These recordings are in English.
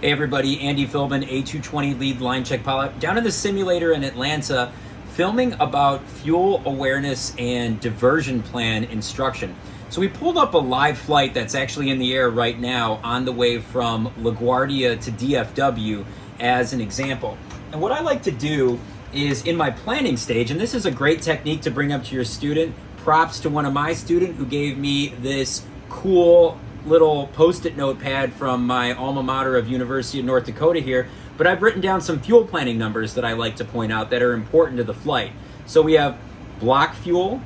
Hey everybody, Andy Philbin, A220 lead line check pilot, down in the simulator in Atlanta, filming about fuel awareness and diversion plan instruction. So we pulled up a live flight that's actually in the air right now on the way from LaGuardia to DFW as an example. And what I like to do is in my planning stage, and this is a great technique to bring up to your student, props to one of my students who gave me this cool little post-it notepad from my alma mater of University of North Dakota here, but I've written down some fuel planning numbers that I like to point out that are important to the flight. So we have block fuel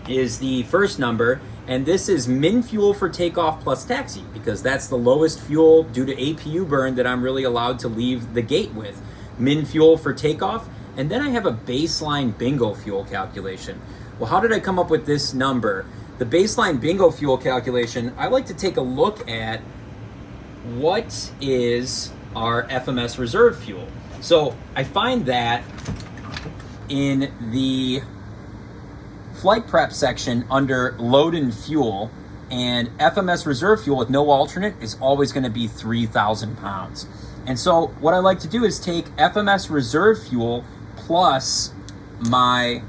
is the first number, and this is min fuel for takeoff plus taxi, because that's the lowest fuel due to APU burn that I'm really allowed to leave the gate with. Min fuel for takeoff, and then I have a baseline bingo fuel calculation. Well, how did I come up with this number? The baseline bingo fuel calculation, I like to take a look at what is our FMS reserve fuel. So I find that in the flight prep section under load and fuel, and FMS reserve fuel with no alternate is always going to be 3,000 pounds. And so what I like to do is take FMS reserve fuel plus my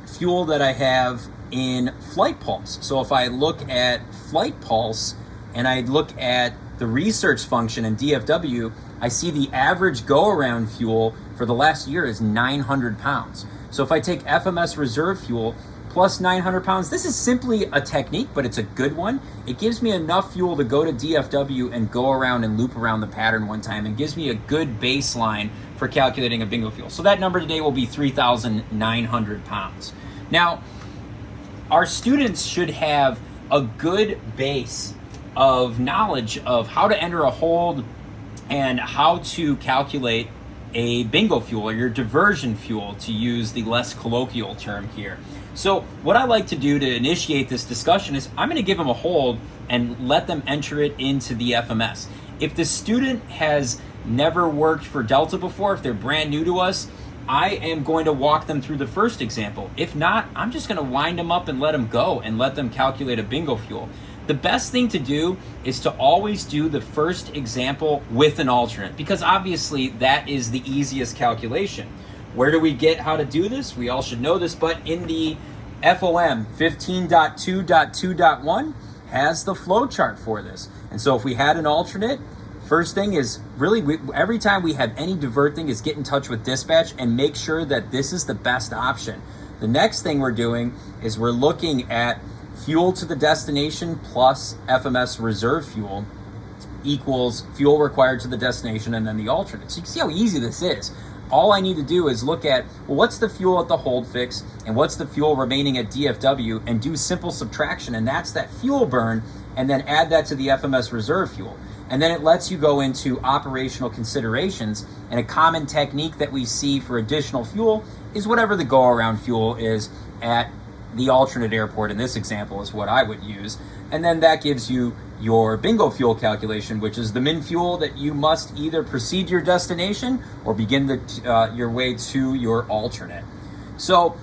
fuel that I have in Flight Pulse. So if I look at Flight Pulse and I look at the research function in DFW, I see the average go-around fuel for the last year is 900 pounds. So if I take FMS reserve fuel plus 900 pounds, this is simply a technique, but it's a good one. It gives me enough fuel to go to DFW and go around and loop around the pattern one time, and gives me a good baseline for calculating a bingo fuel. So that number today will be 3,900 pounds. Now, our students should have a good base of knowledge of how to enter a hold and how to calculate a bingo fuel, or your diversion fuel, to use the less colloquial term here. So what I like to do to initiate this discussion is I'm going to give them a hold and let them enter it into the FMS. If the student has never worked for Delta before, if they're brand new to us, I am going to walk them through the first example. If not, I'm just going to wind them up and let them go and let them calculate a bingo fuel. The best thing to do is to always do the first example with an alternate, because obviously that is the easiest calculation. Where do we get how to do this? We all should know this, but in the FOM 15.2.2.1 has the flow chart for this. And so if we had an alternate, first thing is really, every time we have any divert thing, is get in touch with dispatch and make sure that this is the best option. The next thing we're doing is we're looking at fuel to the destination plus FMS reserve fuel equals fuel required to the destination and then the alternate. So you can see how easy this is. All I need to do is look at, well, what's the fuel at the hold fix and what's the fuel remaining at DFW, and do simple subtraction, and that's that fuel burn, and then add that to the FMS reserve fuel. And then it lets you go into operational considerations, and a common technique that we see for additional fuel is whatever the go-around fuel is at the alternate airport. In this example is what I would use. And then that gives you your bingo fuel calculation, which is the min fuel that you must either proceed to your destination or begin your way to your alternate. So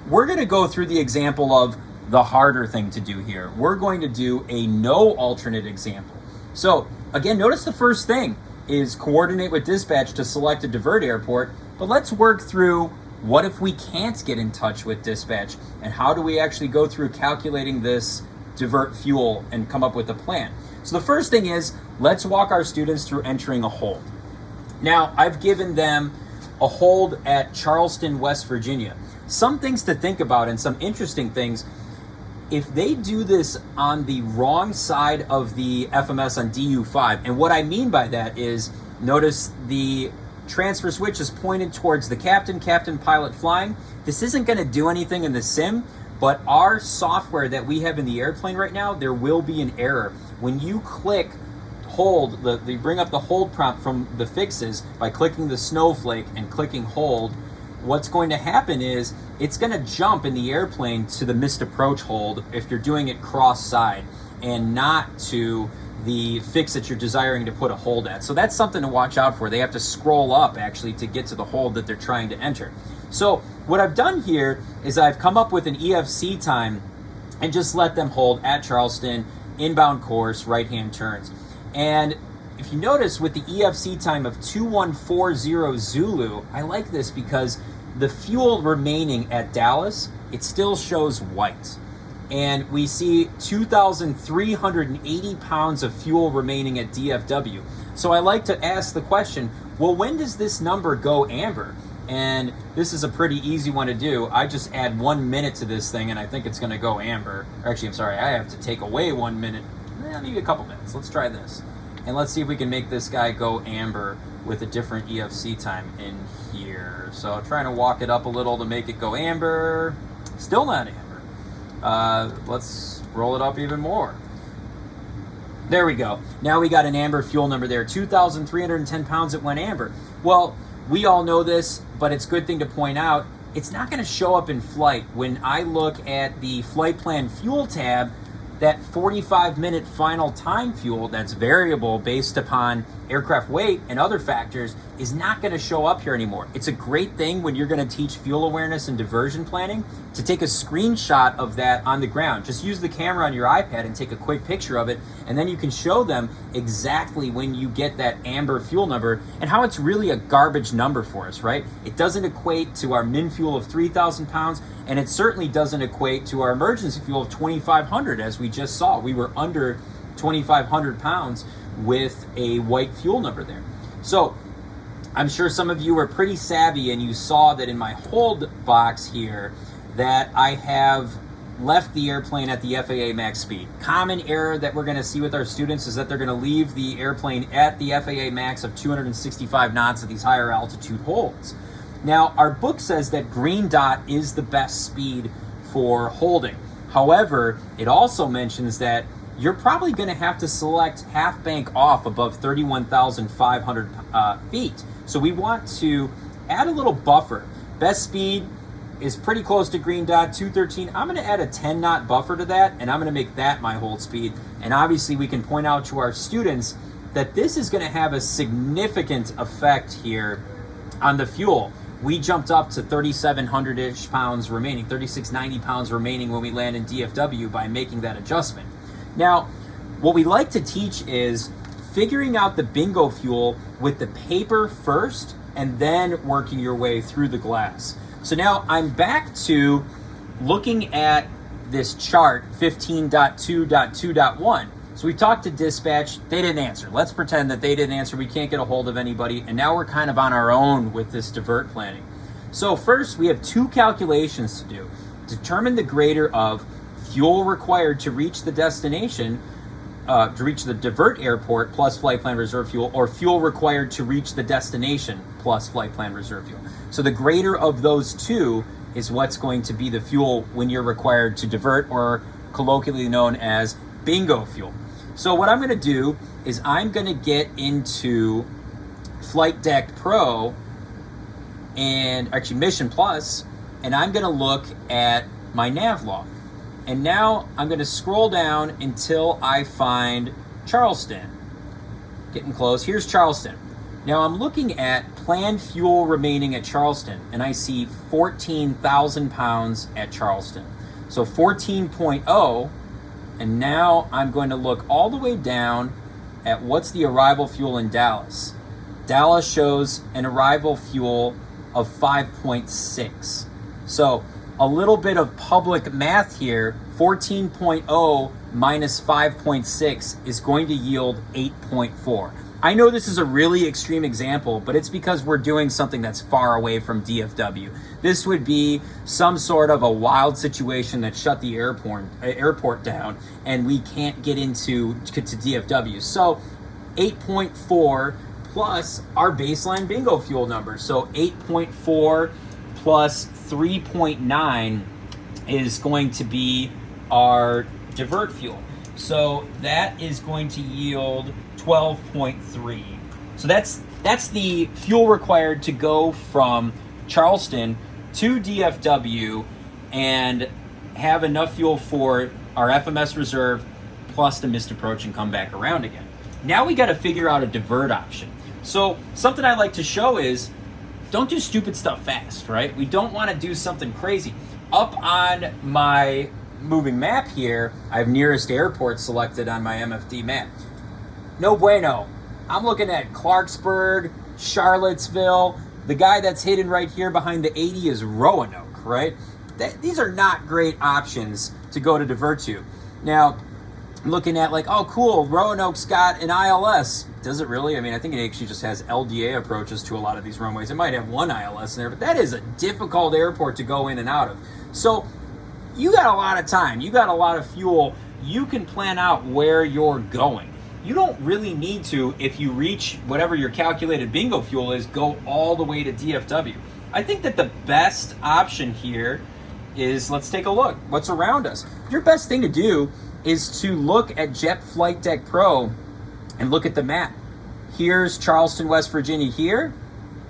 we're going to go through the example of the harder thing to do here. We're going to do a no alternate example. So again, notice the first thing is coordinate with dispatch to select a divert airport, but let's work through what if we can't get in touch with dispatch, and how do we actually go through calculating this divert fuel and come up with a plan. So the first thing is, let's walk our students through entering a hold. Now, I've given them a hold at Charleston, West Virginia. Some things to think about and some interesting things. If they do this on the wrong side of the FMS on DU5, and what I mean by that is, notice the transfer switch is pointed towards the captain pilot flying. This isn't going to do anything in the sim, but our software that we have in the airplane right now, there will be an error. When you click hold, they bring up the hold prompt from the fixes by clicking the snowflake and clicking hold. What's going to happen is it's going to jump in the airplane to the missed approach hold if you're doing it cross-side, and not to the fix that you're desiring to put a hold at. So that's something to watch out for. They have to scroll up actually to get to the hold that they're trying to enter. So what I've done here is I've come up with an EFC time and just let them hold at Charleston, inbound course, right-hand turns. And if you notice with the EFC time of 2140 Zulu, I like this because the fuel remaining at Dallas, it still shows white. And we see 2,380 pounds of fuel remaining at DFW. So I like to ask the question, well, when does this number go amber? And this is a pretty easy one to do. I just add 1 minute to this thing and I think it's gonna go amber. Actually, I'm sorry, I have to take away 1 minute, maybe a couple minutes. Let's try this. And let's see if we can make this guy go amber with a different EFC time in here. So trying to walk it up a little to make it go amber. Still not amber. Let's roll it up even more. There we go. Now we got an amber fuel number there. 2,310 pounds it went amber. Well, we all know this, but it's a good thing to point out. It's not going to show up in flight. When I look at the flight plan fuel tab, that 45-minute final time fuel that's variable based upon aircraft weight and other factors is not going to show up here anymore. It's a great thing when you're going to teach fuel awareness and diversion planning to take a screenshot of that on the ground. Just use the camera on your iPad and take a quick picture of it, and then you can show them exactly when you get that amber fuel number and how it's really a garbage number for us, right? It doesn't equate to our min fuel of 3,000 pounds, and it certainly doesn't equate to our emergency fuel of 2,500, as we just saw. We were under 2,500 pounds with a white fuel number there. So I'm sure some of you were pretty savvy and you saw that in my hold box here that I have left the airplane at the FAA max speed. Common error that we're going to see with our students is that they're going to leave the airplane at the FAA max of 265 knots at these higher altitude holds. Now, our book says that green dot is the best speed for holding. However, it also mentions that you're probably going to have to select half bank off above 31,500 feet. So we want to add a little buffer. Best speed is pretty close to green dot, 213. I'm going to add a 10 knot buffer to that, and I'm going to make that my hold speed. And obviously we can point out to our students that this is going to have a significant effect here on the fuel. We jumped up to 3,700-ish pounds remaining, 3,690 pounds remaining when we land in DFW by making that adjustment. Now, what we like to teach is figuring out the bingo fuel with the paper first and then working your way through the glass. So now I'm back to looking at this chart 15.2.2.1. So we talked to dispatch, they didn't answer. Let's pretend that they didn't answer, we can't get a hold of anybody, and now we're kind of on our own with this divert planning. So first we have two calculations to do. Determine the greater of fuel required to reach the destination, to reach the divert airport plus flight plan reserve fuel, or fuel required to reach the destination plus flight plan reserve fuel. So the greater of those two is what's going to be the fuel when you're required to divert, or colloquially known as bingo fuel. So what I'm going to do is I'm going to get into Flight Deck Pro and actually Mission Plus, and I'm going to look at my nav log. And now I'm going to scroll down until I find Charleston. Getting close. Here's Charleston. Now I'm looking at planned fuel remaining at Charleston, and I see 14,000 pounds at Charleston. So 14.0, and now I'm going to look all the way down at what's the arrival fuel in Dallas. Dallas shows an arrival fuel of 5.6. So a little bit of public math here, 14.0 minus 5.6 is going to yield 8.4. I know this is a really extreme example, but it's because we're doing something that's far away from DFW. This would be some sort of a wild situation that shut the airport down and we can't get to DFW. So 8.4 plus our baseline bingo fuel number. So 8.4 plus 3.9 is going to be our divert fuel. So that is going to yield 12.3. So that's the fuel required to go from Charleston to DFW and have enough fuel for our FMS reserve plus the missed approach and come back around again. Now we got to figure out a divert option. So something I like to show is don't do stupid stuff fast, right? We don't want to do something crazy. Up on my moving map here, I have nearest airport selected on my MFD map. No bueno. I'm looking at Clarksburg, Charlottesville. The guy that's hidden right here behind the 80 is Roanoke, right? These are not great options to go to divert to. Now, I'm looking at like, oh, cool, Roanoke's got an ILS. Does it really? I mean, I think it actually just has LDA approaches to a lot of these runways. It might have one ILS in there, but that is a difficult airport to go in and out of. So you got a lot of time. You got a lot of fuel. You can plan out where you're going. You don't really need to, if you reach whatever your calculated bingo fuel is, go all the way to DFW. I think that the best option here is, let's take a look. What's around us? Your best thing to do is to look at Jet Flight Deck Pro and look at the map. Here's Charleston, West Virginia here.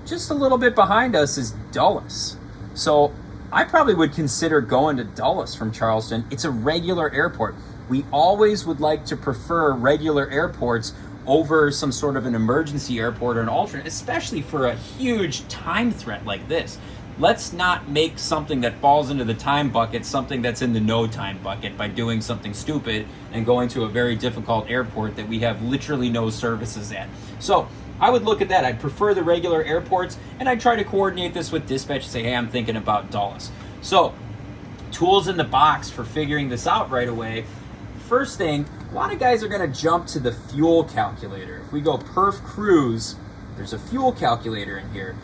Just a little bit behind us is Dulles. So I probably would consider going to Dulles from Charleston. It's a regular airport. We always would like to prefer regular airports over some sort of an emergency airport or an alternate, especially for a huge time threat like this. Let's not make something that falls into the time bucket something that's in the no time bucket by doing something stupid and going to a very difficult airport that we have literally no services at. So I would look at that. I'd prefer the regular airports, and I'd try to coordinate this with dispatch and say, hey, I'm thinking about Dulles. So tools in the box for figuring this out right away. First thing, a lot of guys are going to jump to the fuel calculator. If we go perf cruise, there's a fuel calculator in here.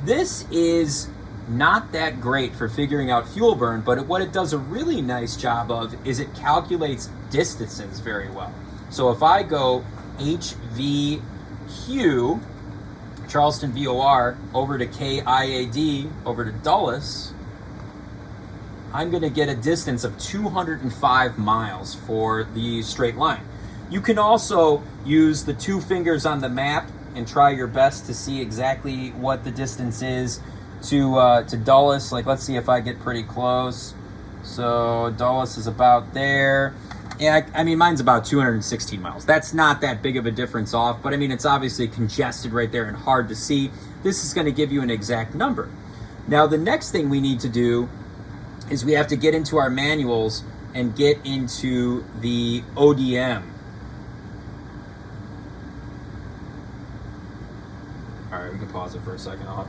This is not that great for figuring out fuel burn, but what it does a really nice job of is it calculates distances very well. So if I go HVQ, Charleston VOR, over to KIAD, over to Dulles, I'm going to get a distance of 205 miles for the straight line. You can also use the two fingers on the map and try your best to see exactly what the distance is to Dulles. Like, let's see if I get pretty close. So Dulles is about there. Yeah, I mean, mine's about 216 miles. That's not that big of a difference off, but I mean, it's obviously congested right there and hard to see. This is going to give you an exact number. Now, the next thing we need to do is we have to get into our manuals and get into the ODM. All right, we can pause it for a second. I'll have to